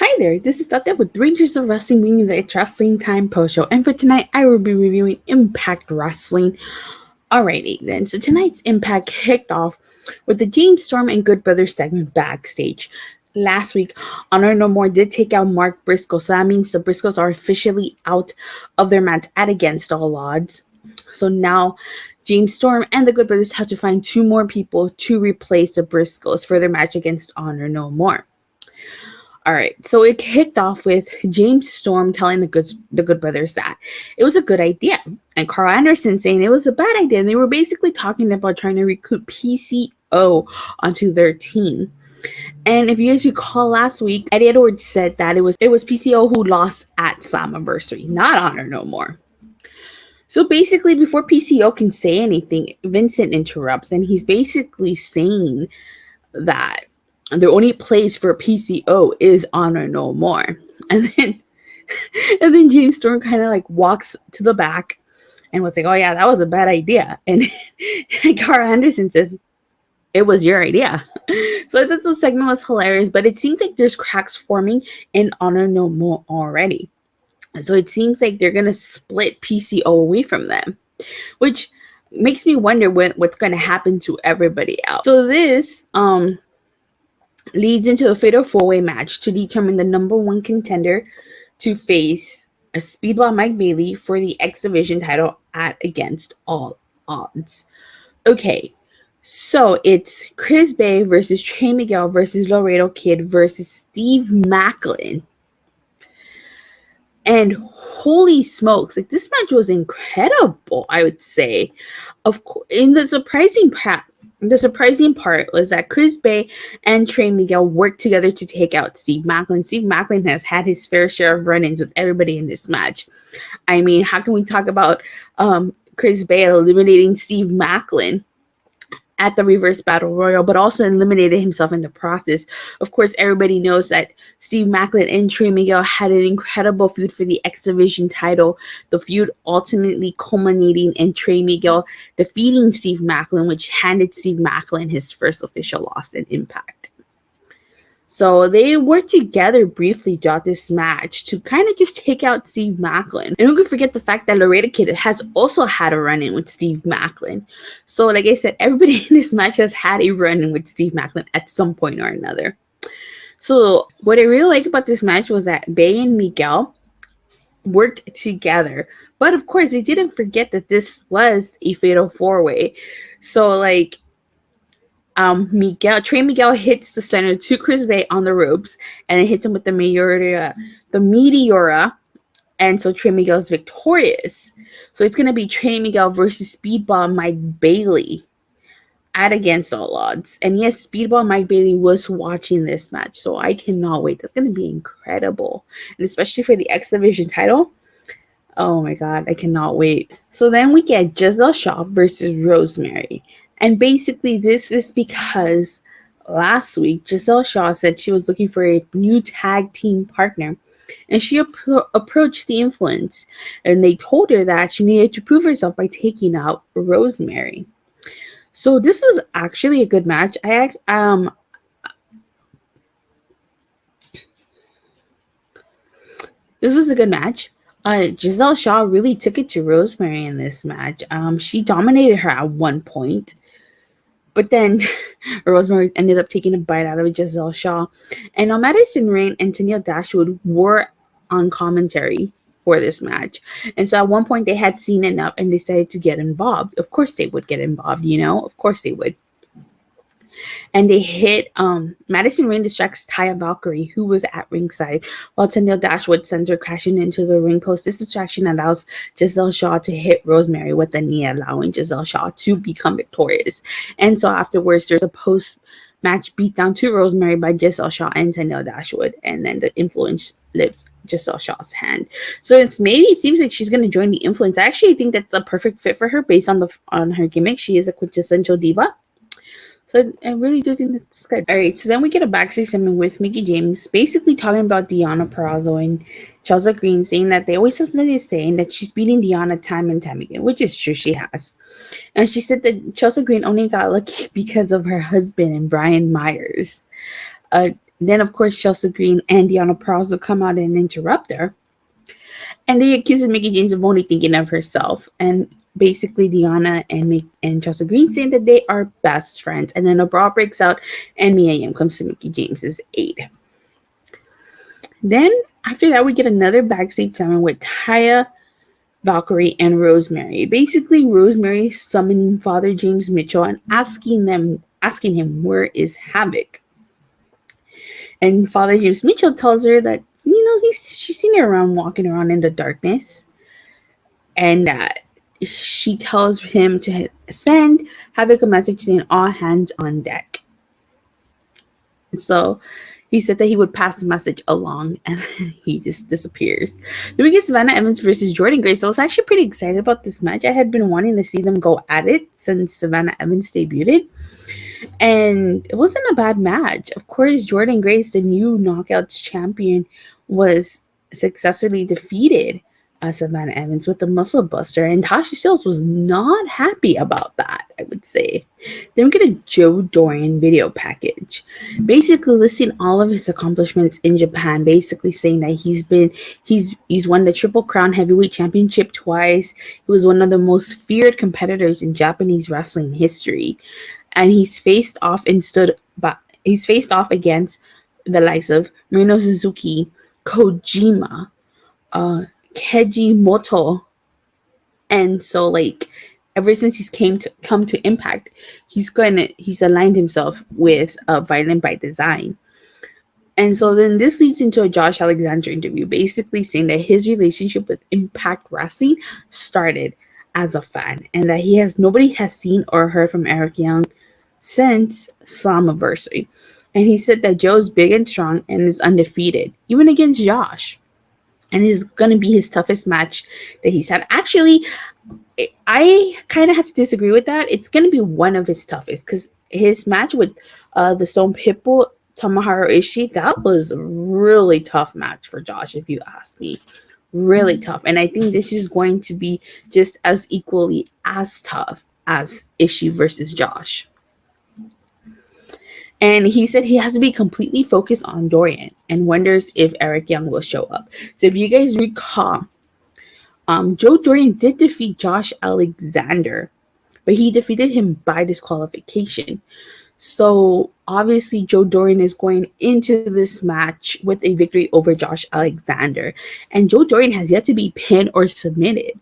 Hi there, this is Datila with 3 Years of Wrestling, bringing you the It's Wrestling Time post show. And for tonight, I will be reviewing Impact Wrestling. Alrighty then, so tonight's Impact kicked off with the James Storm and Good Brothers segment backstage. Last week, Honor No More did take out Mark Briscoe, so that means the Briscoes are officially out of their match at Against All Odds. So now, James Storm and the Good Brothers have to find 2 more people to replace the Briscoes for their match against Honor No More. All right, so it kicked off with James Storm telling the Good Brothers that it was a good idea, and Carl Anderson saying it was a bad idea. And they were basically talking about trying to recruit PCO onto their team. And if you guys recall last week, Eddie Edwards said that it was PCO who lost at Slammiversary, not Honor No More. So basically, before PCO can say anything, Vincent interrupts, and he's basically saying that the only place for PCO is Honor No More. And then James Storm kind of like walks to the back and was like, oh yeah, that was a bad idea. And Carl Anderson says, it was your idea. So I thought the segment was hilarious, but it seems like there's cracks forming in Honor No More already. So it seems like they're going to split PCO away from them, which makes me wonder what's going to happen to everybody else. So this, leads into a fatal 4-way match to determine the number 1 contender to face a Speedball Mike Bailey for the X Division title at Against All Odds. Okay, so it's Chris Bay versus Trey Miguel versus Laredo Kid versus Steve Maclin. And holy smokes, like this match was incredible, I would say. Of course, in the surprising part was that Chris Bay and Trey Miguel worked together to take out Steve Maclin. Steve Maclin has had his fair share of run-ins with everybody in this match. I mean, how can we talk about Chris Bay eliminating Steve Maclin at the Reverse Battle Royal, but also eliminated himself in the process? Of course, everybody knows that Steve Maclin and Trey Miguel had an incredible feud for the X Division title. The feud ultimately culminating in Trey Miguel defeating Steve Maclin, which handed Steve Maclin his first official loss in Impact. So they worked together briefly throughout this match to kind of just take out Steve Maclin. And who could forget the fact that Laredo Kid has also had a run-in with Steve Maclin. So like I said, everybody in this match has had a run-in with Steve Maclin at some point or another. So what I really like about this match was that Bay and Miguel worked together. But of course, they didn't forget that this was a fatal 4-way. So like, Trey Miguel hits the center to Chris Bay on the ropes, and it hits him with the Meteora, and so Trey Miguel's victorious. So it's gonna be Trey Miguel versus Speedball Mike Bailey at Against All Odds. And yes, Speedball Mike Bailey was watching this match, so I cannot wait. That's gonna be incredible, and especially for the X Division title. Oh my god, I cannot wait. So then we get Giselle Shaw versus Rosemary. And basically, this is because last week, Giselle Shaw said she was looking for a new tag team partner. And she approached the Influence. And they told her that she needed to prove herself by taking out Rosemary. So this was actually a good match. This was a good match. Giselle Shaw really took it to Rosemary in this match. She dominated her at one point. But then Rosemary ended up taking a bite out of Giselle Shaw. And Madison Rayne and Tenille Dashwood were on commentary for this match. And so at one point they had seen enough and decided to get involved. Of course they would get involved, you know? Of course they would. And they hit Madison Rayne distracts Taya Valkyrie, who was at ringside, while Tenille Dashwood sends her crashing into the ring post. This distraction allows Giselle Shaw to hit Rosemary with a knee, allowing Giselle Shaw to become victorious. And so afterwards, there's a post-match beatdown to Rosemary by Giselle Shaw and Tenille Dashwood, and then the Influence lifts Giselle Shaw's hand. So it seems like she's going to join the Influence. I actually think that's a perfect fit for her based on her gimmick. She is a quintessential diva. So I really do think that's good. Alright, so then we get a backstage segment with Mickie James basically talking about Deonna Purrazzo and Chelsea Green, saying that they always have something to say and that she's beating Deonna time and time again, which is true, she has. And she said that Chelsea Green only got lucky because of her husband and Brian Myers. Then, of course, Chelsea Green and Deanna Prazo come out and interrupt her. And they accuse Mickie James of only thinking of herself. And basically, Deanna and Chelsea Green saying that they are best friends. And then a brawl breaks out, and Mia Yim comes to Mickie James's aid. Then, after that, we get another backstage segment with Taya, Valkyrie, and Rosemary. Basically, Rosemary summoning Father James Mitchell and asking him where is Havoc. And Father James Mitchell tells her that she's seen her walking around in the darkness, and she tells him to send Havoc a message saying all hands on deck. So he said that he would pass the message along, and then he just disappears. Then we get Savannah Evans versus Jordyne Grace. So I was actually pretty excited about this match. I had been wanting to see them go at it since Savannah Evans debuted. And it wasn't a bad match. Of course, Jordyne Grace, the new Knockouts champion, was successfully defeated Savannah Evans with the Muscle Buster. And Tasha Steelz was not happy about that, I would say. Then we get a Joe Doering video package, basically listing all of his accomplishments in Japan, basically saying that he's won the Triple Crown Heavyweight Championship twice. He was one of the most feared competitors in Japanese wrestling history. And he's faced off against the likes of Minoru Suzuki, Kojima, Keiji Moto. And so ever since he's come to Impact, he's aligned himself with Violent by Design. And so then this leads into a Josh Alexander interview, basically saying that his relationship with Impact Wrestling started as a fan, and that nobody has seen or heard from Eric Young since Slammiversary. And he said that Joe's big and strong and is undefeated, even against Josh. And it's going to be his toughest match that he's had. Actually, I kind of have to disagree with that. It's going to be one of his toughest, because his match with the Stone Pitbull, Tomohiro Ishii, that was a really tough match for Josh, if you ask me. Really tough. And I think this is going to be just as equally as tough as Ishii versus Josh. And he said he has to be completely focused on Dorian and wonders if Eric Young will show up. So if you guys recall, Joe Dorian did defeat Josh Alexander, but he defeated him by disqualification. So obviously Joe Dorian is going into this match with a victory over Josh Alexander. And Joe Dorian has yet to be pinned or submitted.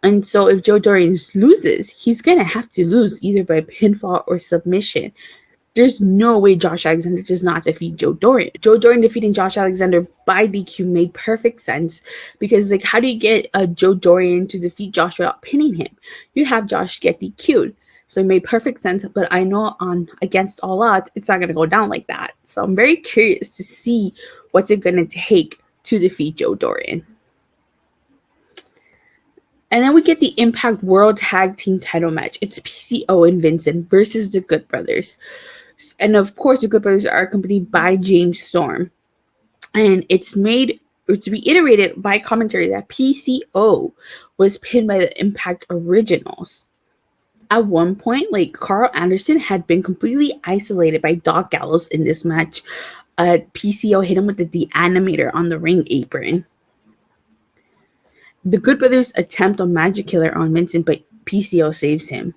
And so if Joe Dorian loses, he's going to have to lose either by pinfall or submission. There's no way Josh Alexander does not defeat Joe Dorian. Joe Dorian defeating Josh Alexander by DQ made perfect sense, because how do you get Joe Dorian to defeat Josh without pinning him? You have Josh get DQ'd. So it made perfect sense, but I know on Against All Odds, it's not going to go down like that. So I'm very curious to see what's it going to take to defeat Joe Dorian. And then we get the Impact World Tag Team title match. It's PCO and Vincent versus the Good Brothers. And of course, the Good Brothers are accompanied by James Storm. And it's reiterated by commentary that PCO was pinned by the Impact Originals. At one point, Carl Anderson had been completely isolated by Doc Gallows in this match. PCO hit him with the Animator on the ring apron. The Good Brothers attempt a Magic Killer on Vincent, but PCO saves him.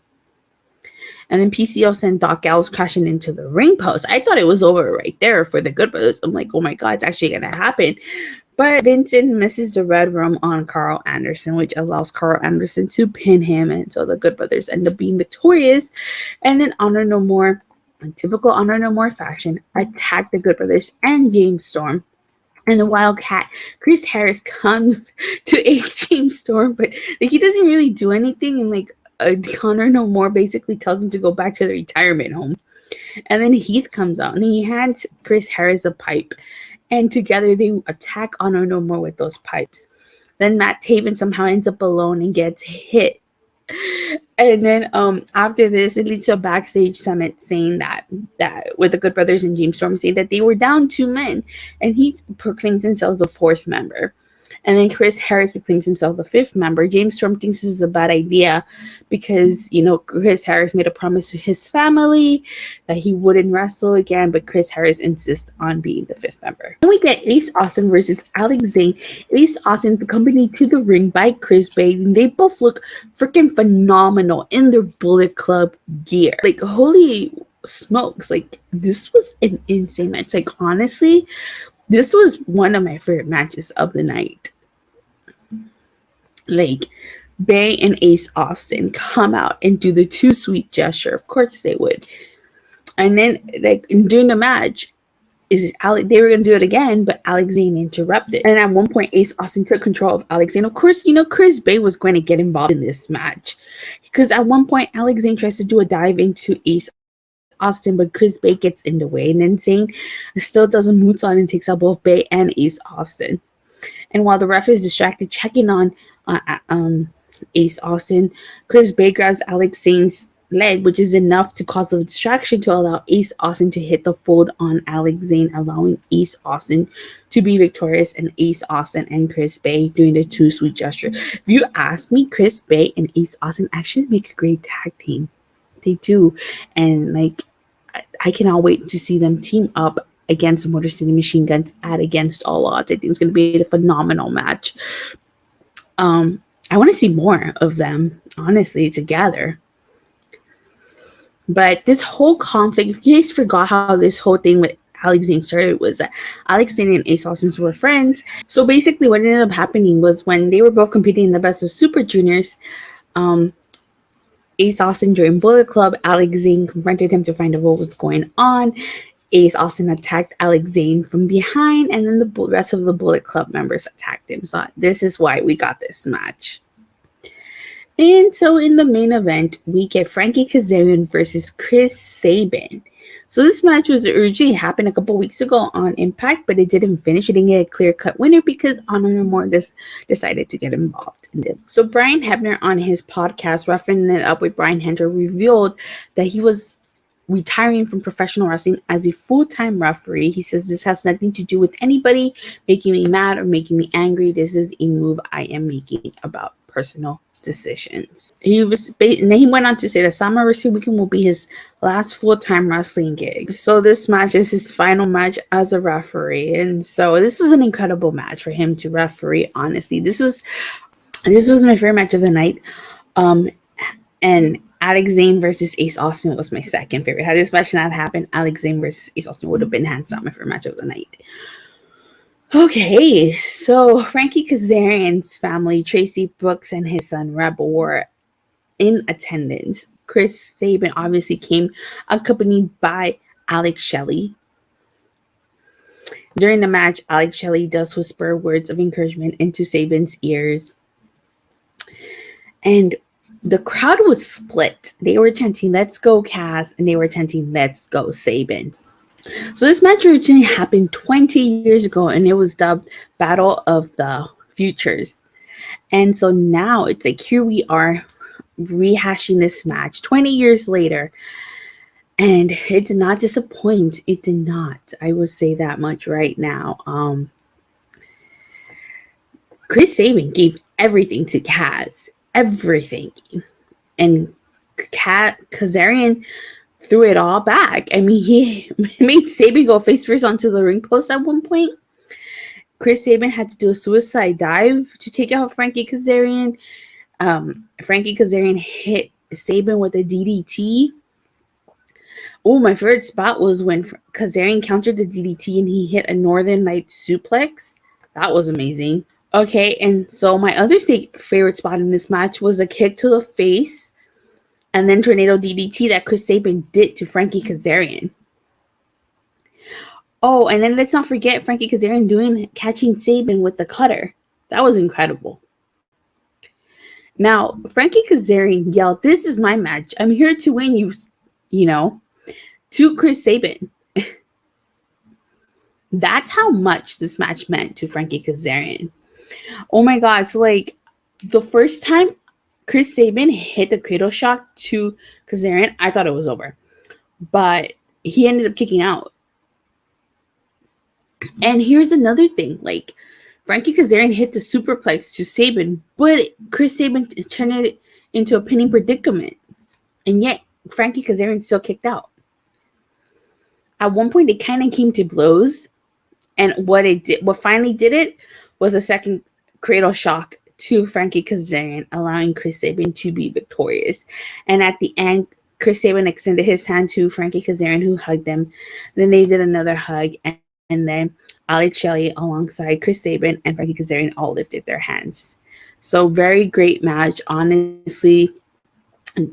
And then PCO sent Doc Gallows crashing into the ring post. I thought it was over right there for the Good Brothers. I'm like, oh my God, it's actually going to happen. But Vincent misses the Red Room on Carl Anderson, which allows Carl Anderson to pin him. And so the Good Brothers end up being victorious. And then Honor No More, in typical Honor No More fashion, attack the Good Brothers and James Storm. And the Wildcat, Chris Harris, comes to aid James Storm, but he doesn't really do anything. And Honor No More basically tells him to go back to the retirement home. And then Heath comes out and he hands Chris Harris a pipe. And together they attack Honor No More with those pipes. Then Matt Taven somehow ends up alone and gets hit. And then after this, it leads to a backstage summit saying that with the Good Brothers and James Storm saying that they were down 2 men. And he proclaims himself the 4th member. And then Chris Harris proclaims himself the fifth member. James Storm thinks this is a bad idea because, Chris Harris made a promise to his family that he wouldn't wrestle again, but Chris Harris insists on being the fifth member. Then we get Ace Austin versus Alex Zane. Ace Austin is accompanied to the ring by Chris Bay, and they both look freaking phenomenal in their Bullet Club gear. Like, holy smokes, like, this was an insane match. Like, honestly, this was one of my favorite matches of the night. Like, Bay and Ace Austin come out and do the too sweet gesture. Of course they would. And then, like, during the match, they were going to do it again, but Alex Zane interrupted. And at one point, Ace Austin took control of Alex Zane. Of course, Chris Bay was going to get involved in this match. Because at one point, Alex Zane tries to do a dive into Ace Austin, but Chris Bay gets in the way, and then Zane still does a moonsault and takes out both Bay and Ace Austin. And while the ref is distracted checking on Ace Austin, Chris Bay grabs Alex Zane's leg, which is enough to cause a distraction to allow Ace Austin to hit the fold on Alex Zane, allowing Ace Austin to be victorious, and Ace Austin and Chris Bay doing the too sweet gesture. If you ask me, Chris Bay and Ace Austin actually make a great tag team. They do. And like, I cannot wait to see them team up against Motor City Machine Guns at Against All Odds. I think it's going to be a phenomenal match. I want to see more of them, honestly, together. But this whole conflict, if you guys forgot how this whole thing with Alex Zane started, was that Alex Zane and Ace Austin were friends. So basically what ended up happening was when they were both competing in the Best of Super Juniors, Ace Austin joined Bullet Club. Alex Zane confronted him to find out what was going on. Ace Austin attacked Alex Zane from behind, and then the rest of the Bullet Club members attacked him. So this is why we got this match. And so in the main event, we get Frankie Kazarian versus Chris Sabin. So this match was originally happened a couple weeks ago on Impact, but it didn't finish. It didn't get a clear-cut winner because Honor No More decided to get involved in it. So Brian Hebner on his podcast, Roughing It Up with Brian Hunter, revealed that he was retiring from professional wrestling as a full-time referee. He says, this has nothing to do with anybody making me mad or making me angry. This is a move I am making about personal decisions. And then he went on to say that Summer Wrestling Weekend will be his last full-time wrestling gig. So this match is his final match as a referee, and so this is an incredible match for him to referee. Honestly, this was my favorite match of the night. And Alex Zane versus Ace Austin was my second favorite. Had this match not happened, Alex Zane versus Ace Austin would have been hands down my favorite match of the night. Okay, so Frankie Kazarian's family, Tracy Brooks and his son Rebel, were in attendance. Chris Sabin obviously came accompanied by Alex Shelley. During the match, Alex Shelley does whisper words of encouragement into Sabin's ears. And the crowd was split. They were chanting, "Let's go, Kaz," and they were chanting, "Let's go, Sabin." So this match originally happened 20 years ago, and it was dubbed Battle of the Futures. And so now it's like, here we are rehashing this match 20 years later, and it did not disappoint. It did not. I will say that much right now. Chris Sabin gave everything to Kaz. Everything. And Kazarian threw it all back. I mean, he made Sabin go face first onto the ring post at one point. Chris Sabin had to do a suicide dive to take out Frankie Kazarian. Frankie Kazarian hit Sabin with a DDT. Oh, my favorite spot was when Kazarian countered the DDT and he hit a Northern Light suplex. That was amazing. Okay, and so my other favorite spot in this match was a kick to the face and then Tornado DDT that Chris Sabin did to Frankie Kazarian. Oh, and then let's not forget Frankie Kazarian catching Sabin with the cutter. That was incredible. Now, Frankie Kazarian yelled, "This is my match. I'm here to win to Chris Sabin." That's how much this match meant to Frankie Kazarian. Oh my God. So like the first time Chris Sabin hit the cradle shock to Kazarian, I thought it was over. But he ended up kicking out. And here's another thing. Like, Frankie Kazarian hit the superplex to Sabin, but Chris Sabin turned it into a pinning predicament. And yet, Frankie Kazarian still kicked out. At one point, it kind of came to blows, and what finally did it, was a second cradle shock to Frankie Kazarian, allowing Chris Sabin to be victorious. And at the end, Chris Sabin extended his hand to Frankie Kazarian, who hugged him. Then they did another hug, and then Alex Shelley alongside Chris Sabin and Frankie Kazarian all lifted their hands. So very great match, honestly.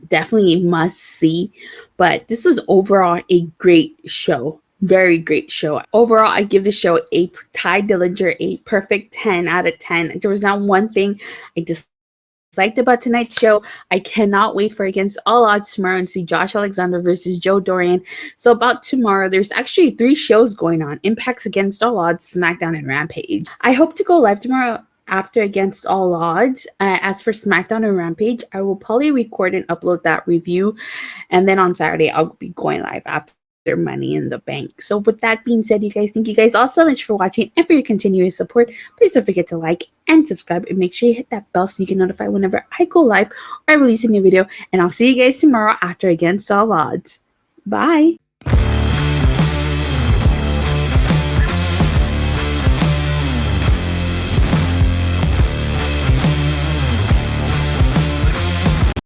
Definitely a must see. But this was overall a great show. Very great show. Overall, I give the show a Tye Dillinger a perfect 10 out of 10. There was not one thing I disliked about tonight's show. I cannot wait for Against All Odds tomorrow and see Josh Alexander versus Joe Doering. So about tomorrow, there's actually 3 shows going on. Impact's Against All Odds, SmackDown, and Rampage. I hope to go live tomorrow after Against All Odds. As for SmackDown and Rampage, I will probably record and upload that review. And then on Saturday, I'll be going live after Money in the Bank. So with that being said, you guys, thank you guys all so much for watching and for your continuous support. Please don't forget to like and subscribe, and make sure you hit that bell so you can notify whenever I go live or I release a new video. And I'll see you guys tomorrow after Against All Odds. Bye.